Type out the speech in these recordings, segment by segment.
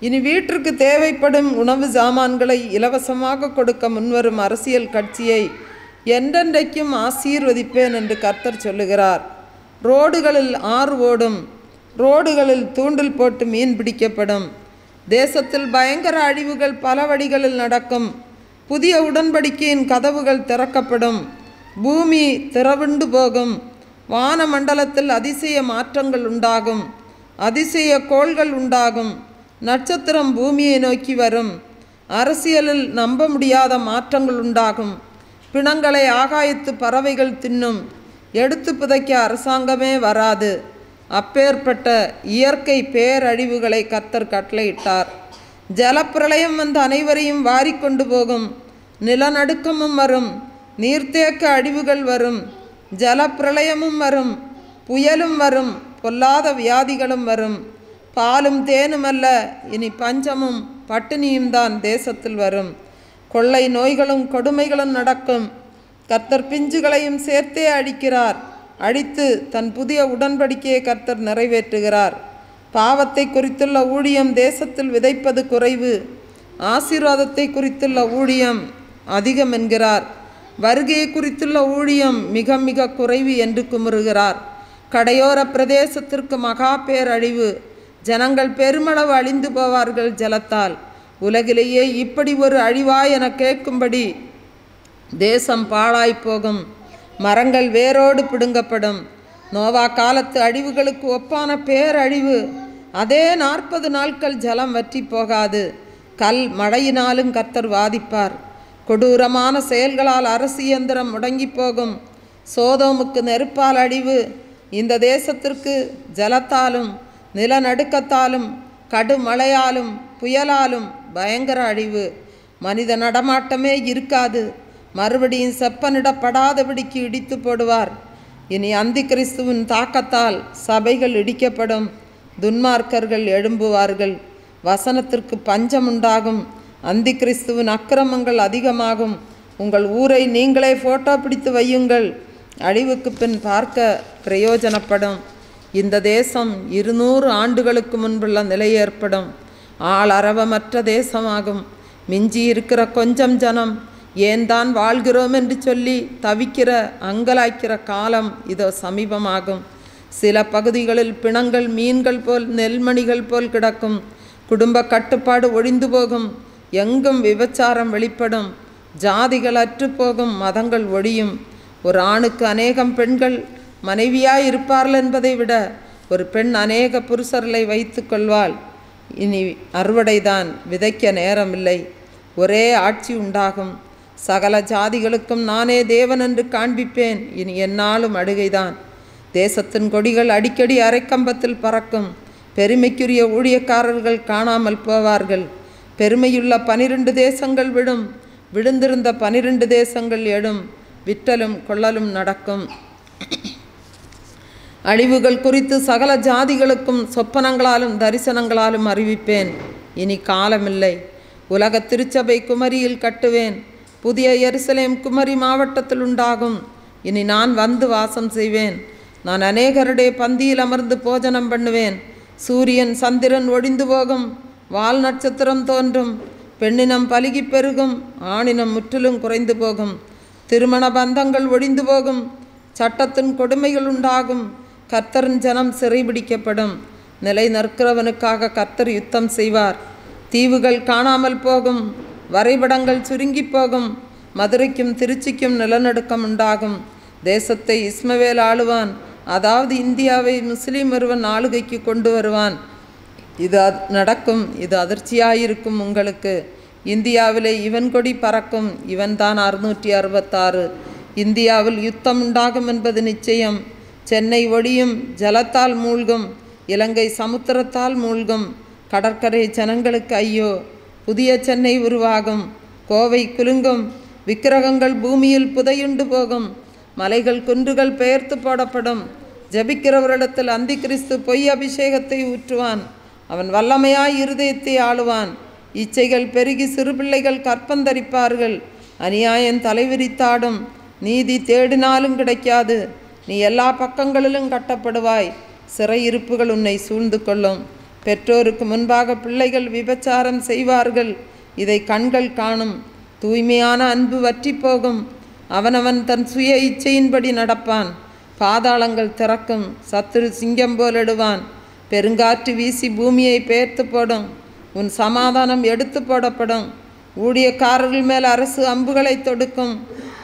இனி வீட்டிற்கு தேவைப்படும் உணவு சாமான்களை இலவசமாக கொடுக்க முன்வரும் அரசியல் கட்சியை என்றென்றைக்கும் ஆசீர்வதிப்பேன் என்று கர்த்தர் சொல்லுகிறார். ரோடுகளில் ஆறு ஓடும், ரோடுகளில் தூண்டில் போட்டு மீன் பிடிக்கப்படும். தேசத்தில் பயங்கர அழிவுகள் பல வழிகளில் நடக்கும். புதிய உடன்படிக்கையின் கதவுகள் திறக்கப்படும். பூமி திறவுண்டு போகும். வான மண்டலத்தில் அதிசய மாற்றங்கள் உண்டாகும். அதிசய கோள்கள் உண்டாகும். நட்சத்திரம் பூமியை நோக்கி வரும். அரசியலில் நம்ப முடியாத மாற்றங்கள் உண்டாகும். பிணங்களை ஆகாயத்து பறவைகள் தின்னும். எடுத்து புதைக்க அரசாங்கமே வராது. அப்பேற்பட்ட இயற்கை பேரழிவுகளை கர்த்தர் கட்டளையிட்டார். ஜலப்பிரளயம் வந்து அனைவரையும் வாரிக்கொண்டு போகும். நிலநடுக்கமும் வரும். நீர்த்தேக்க அழிவுகள் வரும். ஜலப்பிரளயமும் வரும். புயலும் வரும். பொல்லாத வியாதிகளும் வரும். பாலும் தேனும் அல்ல, இனி பஞ்சமும் பட்டினியும் தான் தேசத்தில் வரும். கொள்ளை நோய்களும் கொடுமைகளும் நடக்கும். கர்த்தர் பிஞ்சுகளையும் சேர்த்தே அழிக்கிறார். அழித்து தன் புதிய உடன்படிக்கையை கர்த்தர் நிறைவேற்றுகிறார். பாவத்தை குறித்துள்ள ஊழியம் தேசத்தில் விதைப்பது குறைவு, ஆசீர்வாதத்தை குறித்துள்ள ஊழியம் அதிகம் என்கிறார். வருகையை குறித்துள்ள ஊழியம் மிக மிக குறைவு என்று குமுறுகிறார். கடையோர பிரதேசத்திற்கு மகா பேரழிவு. ஜனங்கள் பெருமளவு அழிந்து போவார்கள் ஜலத்தால். உலகிலேயே இப்படி ஒரு அழிவா என கேட்கும்படி தேசம் பாழாய்ப்போகும். மரங்கள் வேரோடு பிடுங்கப்படும். நோவா காலத்து அழிவுகளுக்கு ஒப்பான பேரழிவு. அதே 40 நாட்கள் ஜலம் வற்றி போகாது. கல் மழையினாலும் கர்த்தர் வாதிப்பார். கொடூரமான செயல்களால் அரசு இயந்திரம் முடங்கி போகும். சோதோமுக்கு நெருப்பால் அழிவு. இந்த தேசத்திற்கு ஜலத்தாலும் நிலநடுக்கத்தாலும் கடுமழையாலும் புயலாலும் பயங்கர அழிவு. மனித நடமாட்டமே இருக்காது. மறுபடியும் செப்பனிடப்படாதபடிக்கு இடித்து போடுவார். இனி அந்தி கிறிஸ்துவின் தாக்கத்தால் சபைகள் இடிக்கப்படும். துன்மார்க்கர்கள் எழும்புவார்கள். வசனத்திற்கு பஞ்சம் உண்டாகும். அந்தி கிறிஸ்துவின் அக்கிரமங்கள் அதிகமாகும். உங்கள் ஊரை நீங்களே ஃபோட்டோ பிடித்து வையுங்கள். அழிவுக்கு பின் பார்க்க பிரயோஜனப்படும். இந்த தேசம் 200 ஆண்டுகளுக்கு முன்புள்ள நிலை ஏற்படும். ஆளரவமற்ற தேசமாகும். மிஞ்சி இருக்கிற கொஞ்சம் ஜனம் ஏன் தான் வாழ்கிறோம் என்று சொல்லி தவிக்கிற அங்கலாய்க்கிற காலம் இதோ சமீபமாகும். சில பகுதிகளில் பிணங்கள் மீன்கள் போல் நெல்மணிகள் போல் கிடக்கும். குடும்ப கட்டுப்பாடு ஒழிந்து போகும். எங்கும் விபச்சாரம் வெளிப்படும். ஜாதிகள் அற்றுப்போகும். மதங்கள் ஒழியும். ஒரு ஆணுக்கு அநேகம் பெண்கள் மனைவியாய் இருப்பார்கள் என்பதை விட ஒரு பெண் அநேக புருஷர்களை வைத்து கொள்வாள். இனி அறுவடைதான், விதைக்க நேரமில்லை. ஒரே ஆட்சி உண்டாகும். சகல ஜாதிகளுக்கும் நானே தேவன் என்று காண்பிப்பேன். இனி என்னாலும் அழுகைதான். தேசத்தின் கொடிகள் அடிக்கடி அரைக்கம்பத்தில் பறக்கும். பெருமைக்குரிய ஊழியக்காரர்கள் காணாமல் போவார்கள். பெருமையுள்ள 12 தேசங்கள் விடும். விழுந்திருந்த 12 தேசங்கள் எழும். விற்றலும் கொள்ளலும் நடக்கும். அழிவுகள் குறித்து சகல ஜாதிகளுக்கும் சொப்பனங்களாலும் தரிசனங்களாலும் அறிவிப்பேன். இனி காலமில்லை. உலக திருச்சபை குமரியில் கட்டுவேன். புதிய எருசலேம் குமரி மாவட்டத்தில் உண்டாகும். இனி நான் வந்து வாசம் செய்வேன். நான் அநேகருடைய பந்தியில் அமர்ந்து போஜனம் பண்ணுவேன். சூரியன் சந்திரன் ஒழிந்து போகும். வால் நட்சத்திரம் தோன்றும். பெண்ணினம் பலுகி பெருகும். ஆணினம் முற்றிலும் குறைந்து போகும். திருமண பந்தங்கள் ஒழிந்து போகும். சட்டத்தின் கொடுமைகள் உண்டாகும். கர்த்தரின் ஜனம் சிறைபிடிக்கப்படும். நிலை நிற்கிறவனுக்காக கர்த்தர் யுத்தம் செய்வார். தீவுகள் காணாமல் போகும். வரைபடங்கள் சுருங்கி போகும். மதுரைக்கும் திருச்சிக்கும் நிலநடுக்கம் உண்டாகும். தேசத்தை இஸ்மவேல் ஆளுவான். அதாவது இந்தியாவை முஸ்லீம் ஒருவன் ஆளுகைக்கு கொண்டு வருவான். இது நடக்கும். இது அதிர்ச்சியாயிருக்கும் உங்களுக்கு. இந்தியாவிலே இவன் கொடி பறக்கும். இவன்தான் 666. இந்தியாவில் யுத்தம் உண்டாகும் என்பது நிச்சயம். சென்னை ஒழியும். ஜலத்தால் மூழ்கும். இலங்கை சமுத்திரத்தால் மூழ்கும். கடற்கரை ஜனங்களுக்கு ஐயோ. புதிய சென்னை உருவாகும். கோவை குலுங்கும். விக்கிரகங்கள் பூமியில் புதையுண்டு போகும். மலைகள் குன்றுகள் பெயர்த்து போடப்படும். ஜபிக்கிறவரிடத்தில் அந்தி கிறிஸ்து பொய் அபிஷேகத்தை ஊற்றுவான். அவன் வல்லமையாய் இருதயத்தை ஆளுவான். இச்சைகள் பெருகி சிறு பிள்ளைகள் கற்பந்தரிப்பார்கள். அநியாயம் தலைவிரித்தாடும். நீதி தேடினாலும் கிடைக்காது. நீ எல்லா பக்கங்களிலும் கட்டப்படுவாய். சிறையிருப்புகள் உன்னை சூழ்ந்து கொள்ளும். பெற்றோருக்கு முன்பாக பிள்ளைகள் விபச்சாரம் செய்வார்கள். இதை கண்கள் காணும். தூய்மையான அன்பு வற்றி போகும். அவனவன் தன் சுய இச்சையின்படி நடப்பான். பாதாளங்கள் திறக்கும். சத்துரு சிங்கம் போலிடுவான். பெருங்காற்று வீசி பூமியை பெயர்த்து போடும். உன் சமாதானம் எடுத்து போடப்படும். ஊழியக்காரர்கள் மேல் அரசு அம்புகளை தொடுக்கும்.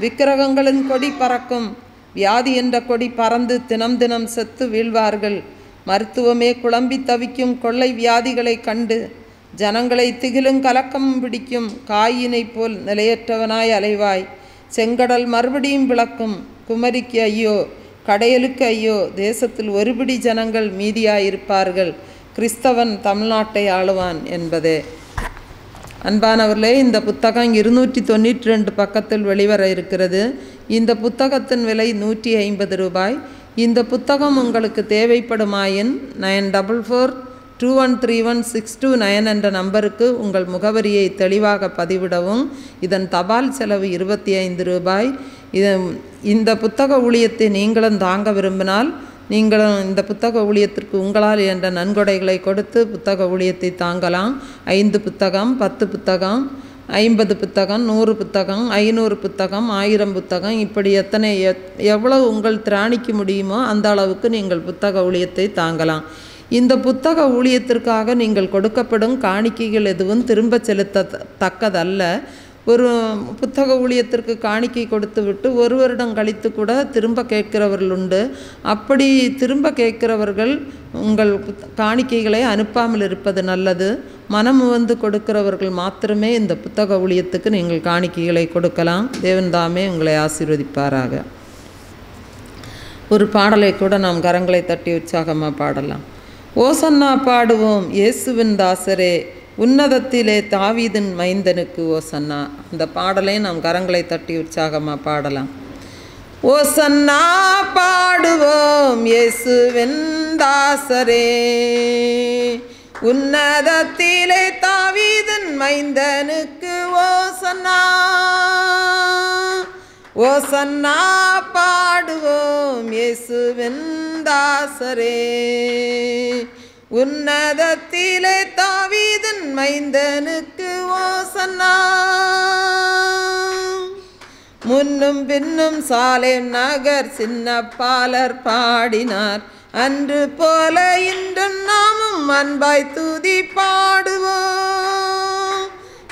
விக்கிரகங்களின் கொடி பறக்கும். வியாதி என்ற கொடி பறந்து தினம் தினம் செத்து வீழ்வார்கள். மருத்துவமே குழம்பி தவிக்கும் கொள்ளை வியாதிகளை கண்டு ஜனங்களை திகிலும் கலக்கமும் பிடிக்கும். காயினை போல் நிலையற்றவனாய் அலைவாய். செங்கடல் மறுபடியும் விளக்கும். குமரிக்கு ஐயோ, கடையலுக்கு ஐயோ, தேசத்தில் ஒருபிடி ஜனங்கள் மீதியாயிருப்பார்கள். கிறிஸ்தவன் தமிழ்நாட்டை ஆளுவான் என்பதே. அன்பானவர்களே, இந்த புத்தகம் 292 பக்கத்தில் வெளிவர இருக்கிறது. இந்த புத்தகத்தின் விலை 150 ரூபாய். இந்த புத்தகம் உங்களுக்கு தேவைப்படுமாயின் 9442131629 என்ற நம்பருக்கு உங்கள் முகவரியை தெளிவாக பதிவிடவும். இதன் தபால் செலவு 25 ரூபாய். இந்த புத்தக ஊழியத்தை நீங்களும் தாங்க விரும்பினால் நீங்களும் இந்த புத்தக ஊழியத்திற்கு உங்களால் என்ற நன்கொடைகளை கொடுத்து புத்தக ஊழியத்தை தாங்கலாம். 5 புத்தகம், 10 புத்தகம், 50 புத்தகம், 100 புத்தகம், 500 புத்தகம், 1000 புத்தகம், இப்படி எவ்வளவு உங்கள் திராணிக்க முடியுமோ அந்த அளவுக்கு நீங்கள் புத்தக ஊழியத்தை தாங்கலாம். இந்த புத்தக ஊழியத்திற்காக நீங்கள் கொடுக்கப்படும் காணிக்கைகள் எதுவும் திரும்ப செலுத்தத்தக்கதல்ல. ஒரு புத்தக ஊழியத்திற்கு காணிக்கை கொடுத்து விட்டு 1 வருடம் கழித்து கூட திரும்ப கேட்கிறவர்கள் உண்டு. அப்படி திரும்ப கேட்கிறவர்கள் உங்கள் காணிக்கைகளை அனுப்பாமல் இருப்பது நல்லது. மனம் வந்து கொடுக்கிறவர்கள் மாத்திரமே இந்த புத்தக ஊழியத்துக்கு நீங்கள் காணிக்கைகளை கொடுக்கலாம். தேவன் தாமே உங்களை ஆசீர்வதிப்பாராக. ஒரு பாடலை கூட நாம் கரங்களை தட்டி உற்சாகமாக பாடலாம். ஓசன்னா பாடுவோம் இயேசுவின் தாசரே, உன்னதத்திலே தாவீதின் மைந்தனுக்கு ஓசன்னா. அந்த பாடலை நாம் கரங்களை தட்டி உற்சாகமாக பாடலாம். ஓசன்னா பாடுவோம் இயேசுவின் தாசரே, உன்னதத்திலே தாவீதின் மைந்தனுக்கு ஓசன்னா. ஓசன்னா பாடுவோம் இயேசுவின் தாசரே, உன்னதத்திலே தாவீதின் மைந்தனுக்கு ஓசன்னா. முன்னும் பின்னும் சாலேம் நகர் சின்ன பாலர் பாடினார். அன்று போல இன்றும் நாமும் அன்பாய் துதி பாடுவோம்.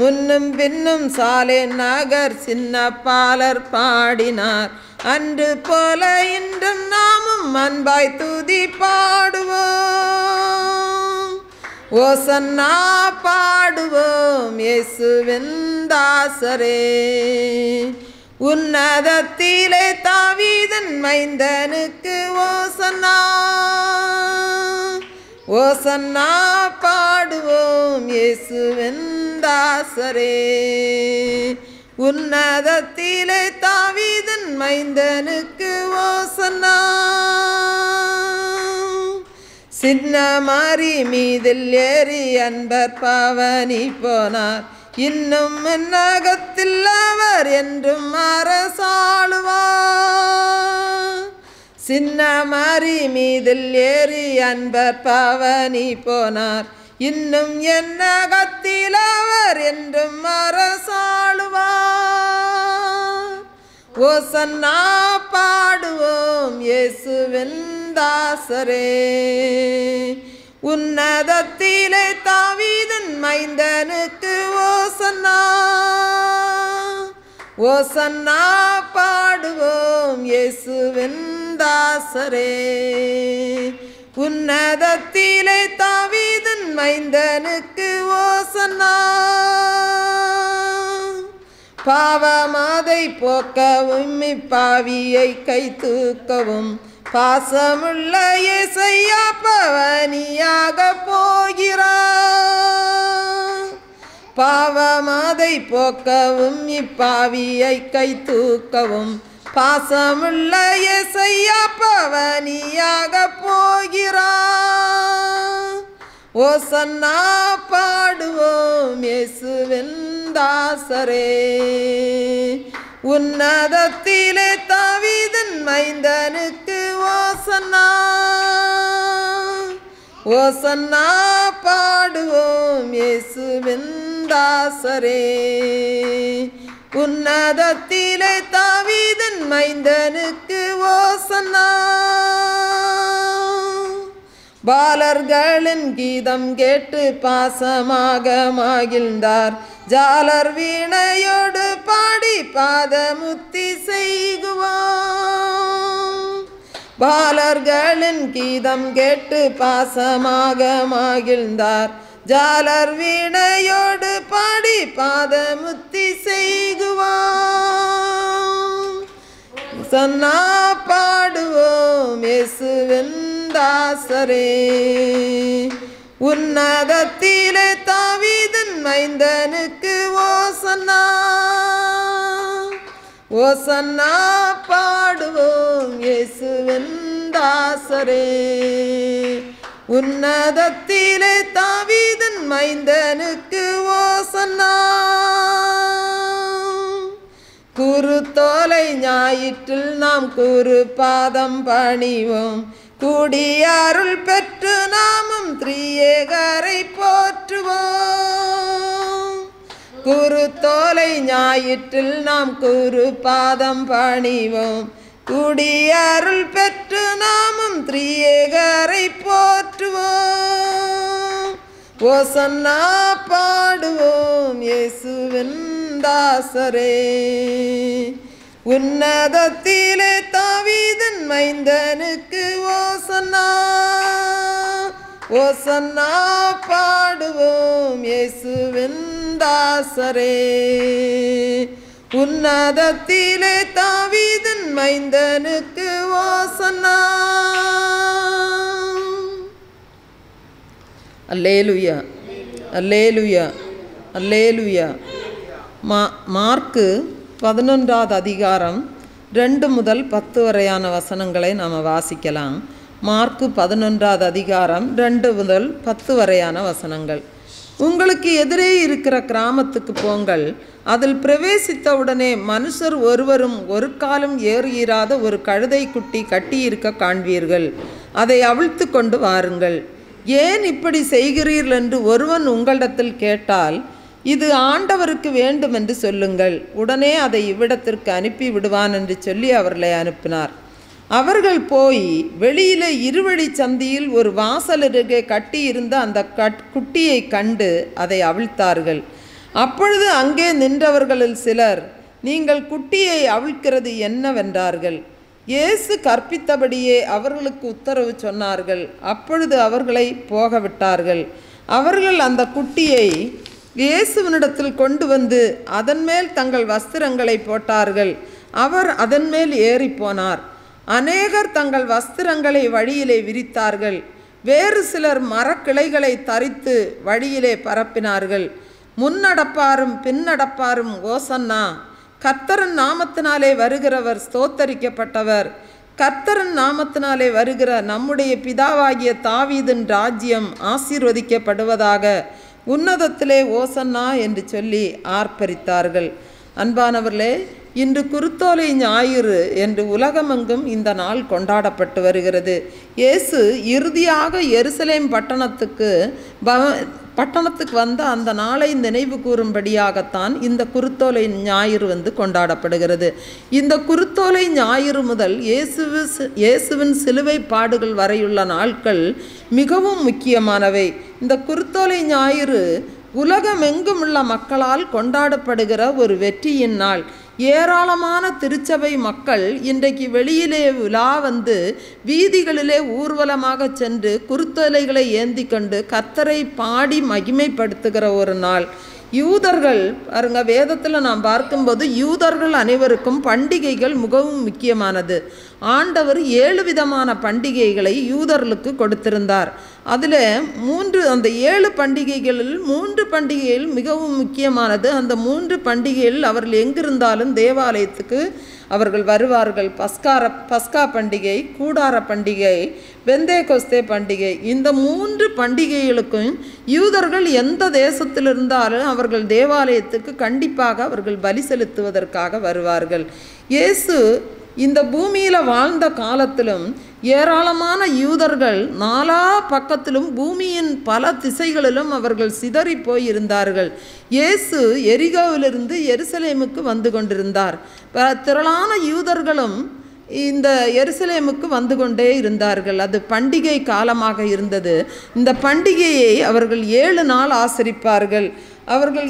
முன்னும் பின்னும் சாலேம் நகர் சின்ன பாலர் பாடினார். அன்று போல இன்றும் நாமும் அன்பாய் துதி பாடுவோம். ஓசன்னா பாடுவோம் இயேசுவின் தாசரே, உன்னதத்திலே தாவீதின் மைந்தனுக்கு ஓசன்னா. ஓசன்னா பாடுவோம் இயேசுவின் தாசரே, உன்னதத்திலே தாவீதின் மைந்தனுக்கு ஓசன்னா. சின்ன மாறி மீதில் ஏறி அன்பர் பவனி போனார். இன்னும் நகத்தில் அவர் என்றும் அரசாளுவார். சின்ன மாறி மீதில் ஏறி அன்பர் பவனி போனார். இன்னும் நகத்தில் அவர் என்றும் அரசாளுவார். ஓசன்னா பாடுவோம் இயேசுவின் தாசரே, உன்னதத்திலே தாவீதின் மைந்தனுக்கு ஓசன்னா. ஓசன்னா பாடுவோம் இயேசுவின் தாசரே, உன்னதத்திலே தாவீதின் மைந்தனுக்கு ஓசன்னா. பாவமாதை போக்கவும் இப்பாவியை கை தூக்கவும் பாசமுள்ள இயேசையா பவனியாக போகிறார். பாவமாதை போக்கவும் இப்பாவியை கை தூக்கவும் பாசமுள்ள இயேசையா பவனியாக போகிறார். ஓசன்னா பாடுவோம் இயேசுவின் தாசரே, உன்னதத்திலே தாவீதின் மைந்தனுக்கு ஓசன்னா. ஓசன்னா பாடுவோம் இயேசுவின் தாசரே. உன்னதத்திலே தாவீதின் மைந்தனுக்கு ஓசன்னா. பாலர்களின் கீதம் கேட்டு பாசமாக மகிழ்ந்தார். ஜாலர் வீணையோடு பாடி பாதமுத்தி செய்குவோம். பாலர்களின் கீதம் கேட்டு பாசமாக மகிழ்ந்தார். ஜாலர் வீணையோடு பாடி பாதமுத்தி செய்குவோம். சொன்னா பாடுவோம் இயேசுவின் தாசரே. உன்னதத்திலே தாவீதின் மைந்தனுக்கு ஓசன்னா. ஓசன்னா பாடுவோம் இயேசுவின் தாசரே. உன்னதத்திலே தாவீதின் மைந்தனுக்கு ஓசன்னா. குருத்தோலை ஞாயிற்றில் நாம் குரு பாதம் பணிவோம். கூடிய அருள் பெற்று நாமும் திரியேகரை போற்றுவோம். குருத்தோலை ஞாயிற்றில் நாம் குரு பாதம் பணிவோம். கூடிய அருள் பெற்று நாமும் திரியேகரை போற்றுவோம். ஓசன்னா பாடுவோம் இயேசுவின் தாசரே. உன்னதத்திலே தாவீதின் மைந்தனுக்கு ஓசன்னா. ஓசன்னா பாடுவோம் இயேசுவின் தாசரே. உன்னதத்திலே தாவீதின் மைந்தனுக்கு ஓசன்னா. அல்லேலூயா, அல்லேலூயா, அல்லேலூயா. மார்க்கு 11வது அதிகாரம் 2 முதல் 10 வரையான வசனங்களை நாம் வாசிக்கலாம். மார்க்கு 11வது அதிகாரம் 2 முதல் 10 வரையான வசனங்கள். உங்களுக்கு எதிரே இருக்கிற கிராமத்துக்கு போங்கள். அதில் பிரவேசித்தவுடனே மனுஷர் ஒருவரும் ஒரு காலம் ஏறியிராத ஒரு கழுதை குட்டி கட்டியிருக்க காண்பீர்கள். அதை அவிழ்த்து கொண்டு வாருங்கள். ஏன் இப்படி செய்கிறீர்கள் என்று ஒருவன் உங்களிடத்தில் கேட்டால், இது ஆண்டவருக்கு வேண்டும் என்று சொல்லுங்கள். உடனே அதை இவ்விடத்திற்கு அனுப்பி விடுவான் என்று சொல்லி அவர்களை அனுப்பினார். அவர்கள் போய் வெளியிலே இருவழி சந்தியில் ஒரு வாசலருகே கட்டியிருந்த அந்த குட்டியை கண்டு அதை அவிழ்த்தார்கள். அப்பொழுது அங்கே நின்றவர்களில் சிலர், நீங்கள் குட்டியை அவிழ்க்கிறது என்னவென்றார்கள். இயேசு கற்பித்தபடியே அவர்களுக்கு உத்தரவு சொன்னார்கள். அப்பொழுது அவர்களை போக விட்டார்கள். அவர்கள் அந்த குட்டியை இயேசுவினிடத்தில் கொண்டு வந்து அதன் மேல் தங்கள் வஸ்திரங்களை போட்டார்கள். அவர் அதன் மேல் ஏறி போனார். அநேகர் தங்கள் வஸ்திரங்களை வழியிலே விரித்தார்கள். வேறு சிலர் மரக்கிளைகளை தரித்து வழியிலே பரப்பினார்கள். முன்னடப்பாரும் பின்னடப்பாரும் ஓசன்னா. கர்த்தரின் நாமத்தினாலே வருகிறவர் ஸ்தோத்தரிக்கப்பட்டவர். கர்த்தரின் நாமத்தினாலே வருகிற நம்முடைய பிதாவாகிய தாவீதின் ராஜ்யம் ஆசீர்வதிக்கப்படுவதாக. உன்னதத்திலே ஓசன்னா என்று சொல்லி ஆர்ப்பரித்தார்கள். அன்பானவர்களே, இன்று குருத்தோலை ஞாயிறு என்று உலகமெங்கும் இந்த நாள் கொண்டாடப்பட்டு வருகிறது. இயேசு இறுதியாக எருசலேம் பட்டணத்துக்கு வந்த அந்த நாளை நினைவு கூறும்படியாகத்தான் இந்த குருத்தோலை ஞாயிறு கொண்டாடப்படுகிறது. இந்த குருத்தோலை ஞாயிறு முதல் இயேசுவின் சிலுவை பாடுகள் வரையுள்ள நாட்கள் மிகவும் முக்கியமானவை. இந்த குருத்தோலை ஞாயிறு உலகமெங்கும் உள்ள மக்களால் கொண்டாடப்படுகிற ஒரு வெற்றியின் நாள். ஏராளமான திருச்சபை மக்கள் இன்றைக்கு வெளியிலே உலா வந்து வீதிகளிலே ஊர்வலமாக சென்று குருத்தோலைகளை ஏந்தி கொண்டு கர்த்தரை பாடி மகிமைப்படுத்துகிற ஒரு நாள். யூதர்கள் பாருங்க, வேதத்தில் நாம் பார்க்கும்போது யூதர்கள் அனைவருக்கும் பண்டிகைகள் மிகவும் முக்கியமானது. ஆண்டவர் 7 விதமான பண்டிகைகளை யூதர்களுக்கு கொடுத்திருந்தார். அதில் அந்த 7 பண்டிகைகளில் 3 பண்டிகைகள் மிகவும் முக்கியமானது. அந்த 3 பண்டிகைகளில் அவர்கள் எங்கிருந்தாலும் தேவாலயத்துக்கு அவர்கள் வருவார்கள். பஸ்கா பண்டிகை, கூடார பண்டிகை, பெந்தேகொஸ்தே பண்டிகை. இந்த 3 பண்டிகைகளுக்கும் யூதர்கள் எந்த தேசத்தில் இருந்தாலும் அவர்கள் தேவாலயத்துக்கு கண்டிப்பாக அவர்கள் பலி செலுத்துவதற்காக வருவார்கள். இயேசு இந்த பூமியில் வாழ்ந்த காலத்திலும் ஏராளமான யூதர்கள் நாலா பக்கத்திலும் பூமியின் பல திசைகளிலும் அவர்கள் சிதறி போயிருந்தார்கள். இயேசு எரிகோவிலிருந்து எருசலேமுக்கு வந்து கொண்டிருந்தார். திரளான யூதர்களும் இந்த எருசலேமுக்கு வந்து கொண்டே இருந்தார்கள். அது பண்டிகை காலமாக இருந்தது. இந்த பண்டிகையை அவர்கள் 7 நாள் ஆசரிப்பார்கள். அவர்கள்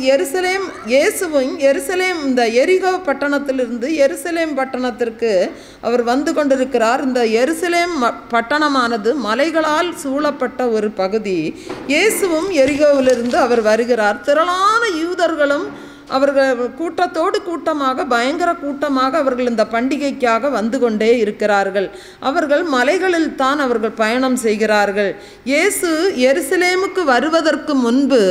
இயேசுவும் எருசலேம், இந்த எரிகோ பட்டணத்திலிருந்து எருசலேம் பட்டணத்திற்கு அவர் வந்து கொண்டிருக்கிறார். இந்த எருசலேம் பட்டணமானது மலைகளால் சூழப்பட்ட ஒரு பகுதி. இயேசுவும் எரிகோவிலிருந்து அவர் வருகிறார். திரளான யூதர்களும் அவர்கள் கூட்டத்தோடு கூட்டமாக, பயங்கர கூட்டமாக அவர்கள் இந்த பண்டிகைக்காக வந்து கொண்டே இருக்கிறார்கள். அவர்கள் மலைகளில் தான் அவர்கள் பயணம் செய்கிறார்கள். இயேசு எருசலேமுக்கு வருவதற்கு முன்பு